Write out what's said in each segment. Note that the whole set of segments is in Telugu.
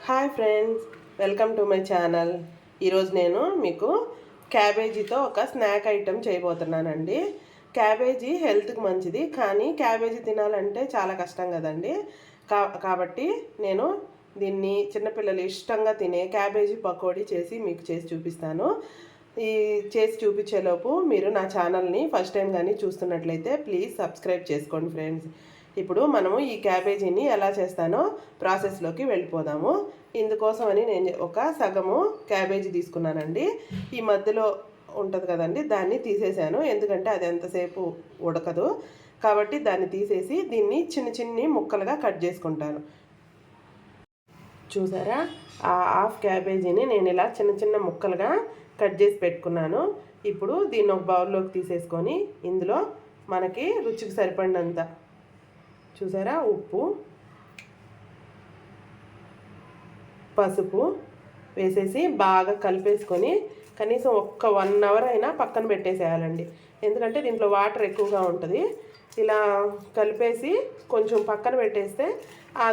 Hi friends, welcome to my channel. ఈరోజు నేను మీకు క్యాబేజీతో ఒక స్నాక్ ఐటెం చేయబోతున్నానండి. క్యాబేజీ హెల్త్కి మంచిది, కానీ క్యాబేజీ తినాలంటే చాలా కష్టం కదండి. కాబట్టి నేను దీన్ని చిన్నపిల్లలు ఇష్టంగా తినే క్యాబేజీ పకోడీ మీకు చేసి చూపిస్తాను. ఈ చేసి చూపించేలోపు మీరు నా ఛానల్ని ఫస్ట్ టైం కానీ చూస్తున్నట్లయితే ప్లీజ్ సబ్స్క్రైబ్ చేసుకోండి ఫ్రెండ్స్. ఇప్పుడు మనము ఈ క్యాబేజీని ఎలా చేస్తానో ప్రాసెస్లోకి వెళ్ళిపోదాము. ఇందుకోసమని నేను ఒక సగము క్యాబేజీ తీసుకున్నానండి. ఈ మధ్యలో ఉంటుంది కదండి, దాన్ని తీసేసాను, ఎందుకంటే అది ఎంతసేపు ఉడకదు. కాబట్టి దాన్ని తీసేసి దీన్ని చిన్న చిన్న ముక్కలుగా కట్ చేసుకుంటాను. చూసారా, ఆ హాఫ్ క్యాబేజీని నేను ఇలా చిన్న చిన్న ముక్కలుగా కట్ చేసి పెట్టుకున్నాను. ఇప్పుడు దీన్ని ఒక బౌల్లోకి తీసేసుకొని ఇందులో మనకి రుచికి సరిపడినంత చూసారా ఉప్పు, పసుపు వేసేసి బాగా కలిపేసుకొని కనీసం ఒక్క 1 అవర్ అయినా పక్కన పెట్టేసేయాలండి. ఎందుకంటే దీంట్లో వాటర్ ఎక్కువగా ఉంటుంది. ఇలా కలిపేసి కొంచెం పక్కన పెట్టేస్తే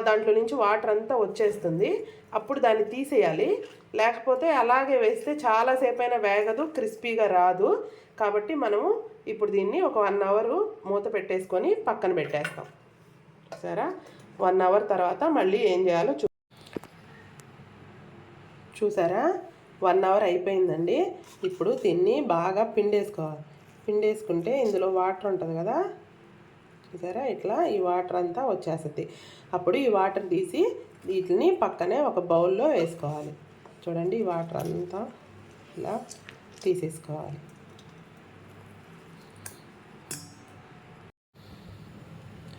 దాంట్లో నుంచి వాటర్ అంతా వచ్చేస్తుంది. అప్పుడు దాన్ని తీసేయాలి. లేకపోతే అలాగే వేస్తే చాలాసేపు అయినా వేగదు, క్రిస్పీగా రాదు. కాబట్టి మనము ఇప్పుడు దీన్ని ఒక 1 అవర్ మూత పెట్టేసుకొని పక్కన పెట్టేస్తాం. సరే, 1 అవర్ తర్వాత మళ్ళీ ఏం చేయాలో చూసారా, 1 అవర్ అయిపోయిందండి. ఇప్పుడు దీన్ని బాగా పిండేసుకోవాలి. పిండేసుకుంటే ఇందులో వాటర్ ఉంటుంది కదా, చూసారా, ఇట్లా ఈ వాటర్ అంతా వచ్చేస్తుంది. అప్పుడు ఈ వాటర్ తీసి వీటిని పక్కనే ఒక బౌల్లో వేసుకోవాలి. చూడండి, ఈ వాటర్ అంతా ఇలా తీసేసుకోవాలి.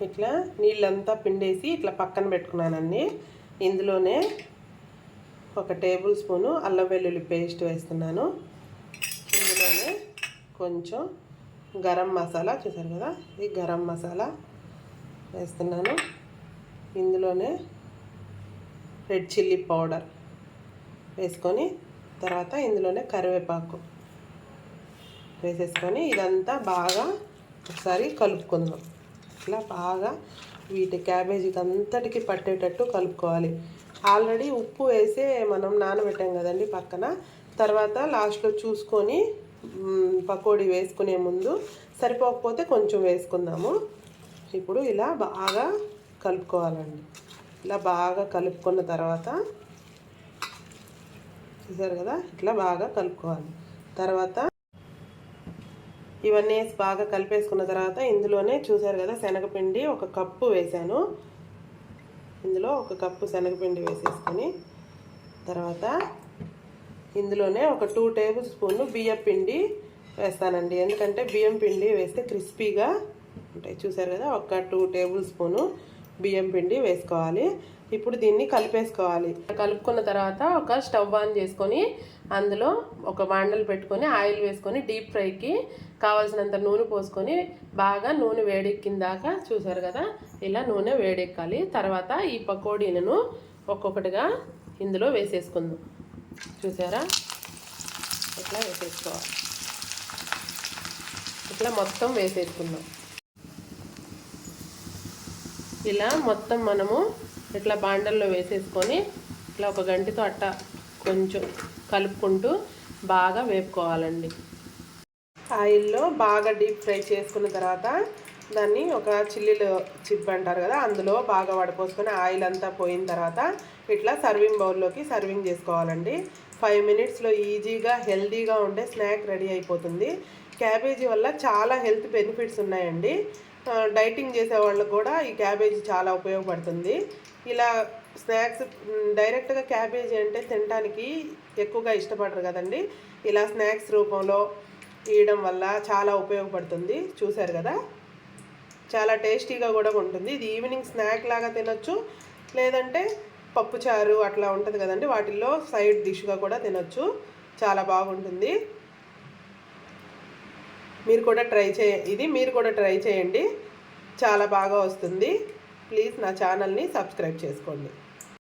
ఇట్లా నీళ్ళంతా పిండేసి ఇట్లా పక్కన పెట్టుకున్నానండి. ఇందులోనే 1 టేబుల్ స్పూను అల్లం వెల్లుల్లి పేస్ట్ వేస్తున్నాను. ఇందులోనే కొంచెం గరం మసాలా, చూసారు కదా, ఇది గరం మసాలా వేస్తున్నాను. ఇందులోనే రెడ్ చిల్లీ పౌడర్ వేసుకొని తర్వాత ఇందులోనే కరివేపాకు వేసేసుకొని ఇదంతా బాగా ఒకసారి కలుపుకుందాం. ఇట్లా బాగా వీటి క్యాబేజీకి అంతటికి పట్టేటట్టు కలుపుకోవాలి. ఆల్రెడీ ఉప్పు వేసి మనం నానబెట్టాం కదండి పక్కన. తర్వాత లాస్ట్లో చూసుకొని పకోడీ వేసుకునే ముందు సరిపోకపోతే కొంచెం వేసుకుందాము. ఇప్పుడు ఇలా బాగా కలుపుకోవాలండి. ఇలా బాగా కలుపుకున్న తర్వాత చూసారు కదా, ఇట్లా బాగా కలుపుకోవాలి. తర్వాత ఇవన్నీ వేసి బాగా కలిపేసుకున్న తర్వాత ఇందులోనే చూసారు కదా, శనగపిండి 1 కప్పు వేసాను. ఇందులో 1 కప్పు శనగపిండి వేసేసుకొని తర్వాత ఇందులోనే ఒక 2 టేబుల్ స్పూన్లు బియ్యం పిండి వేస్తానండి. ఎందుకంటే బియ్యం పిండి వేస్తే క్రిస్పీగా ఉంటాయి. చూసారు కదా, ఒక 2 టేబుల్ స్పూను బియ్యం పిండి వేసుకోవాలి. ఇప్పుడు దీన్ని కలిపేసుకోవాలి. కలుపుకున్న తర్వాత ఒక స్టవ్ ఆన్ చేసుకొని అందులో ఒక బాండలు పెట్టుకొని ఆయిల్ వేసుకొని డీప్ ఫ్రైకి కావాల్సినంత నూనె పోసుకొని బాగా నూనె వేడెక్కిన దాకా చూసారు కదా, ఇలా నూనె వేడెక్కాలి. తర్వాత ఈ పకోడీలను ఒక్కొక్కటిగా ఇందులో వేసేసుకుందాం. చూసారా, ఇట్లా వేసేసుకోవాలి. ఇట్లా మొత్తం వేసేసుకుందాం. ఇలా మొత్తం మనము ఇట్లా బాండల్లో వేసేసుకొని ఇట్లా ఒక గంటతో అట్ట కొంచెం కలుపుకుంటూ బాగా వేపుకోవాలండి. ఆయిల్లో బాగా డీప్ ఫ్రై చేసుకున్న తర్వాత దాన్ని ఒక చిల్లీలు చిప్ అంటారు కదా, అందులో బాగా వడపోసుకొని ఆయిల్ అంతా పోయిన తర్వాత ఇట్లా సర్వింగ్ బౌల్లోకి సర్వింగ్ చేసుకోవాలండి. 5 మినిట్స్లో ఈజీగా హెల్తీగా ఉండే స్నాక్ రెడీ అయిపోతుంది. క్యాబేజీ వల్ల చాలా హెల్త్ బెనిఫిట్స్ ఉన్నాయండి. డైటింగ్ చేసే వాళ్ళకు కూడా ఈ క్యాబేజీ చాలా ఉపయోగపడుతుంది. ఇలా స్నాక్స్ డైరెక్ట్గా క్యాబేజీ అంటే తినడానికి ఎక్కువగా ఇష్టపడరు కదండి. ఇలా స్నాక్స్ రూపంలో ఇవ్వడం వల్ల చాలా ఉపయోగపడుతుంది. చూసారు కదా, చాలా టేస్టీగా కూడా ఉంటుంది. ఇది ఈవినింగ్ స్నాక్ లాగా తినొచ్చు, లేదంటే పప్పుచారు అట్లా ఉంటుంది కదండి, వాటిల్లో సైడ్ డిష్గా కూడా తినొచ్చు. చాలా బాగుంటుంది. మీరు కూడా ట్రై చేయండి, చాలా బాగా వస్తుంది. ప్లీజ్ నా ఛానల్ని సబ్స్క్రైబ్ చేసుకోండి.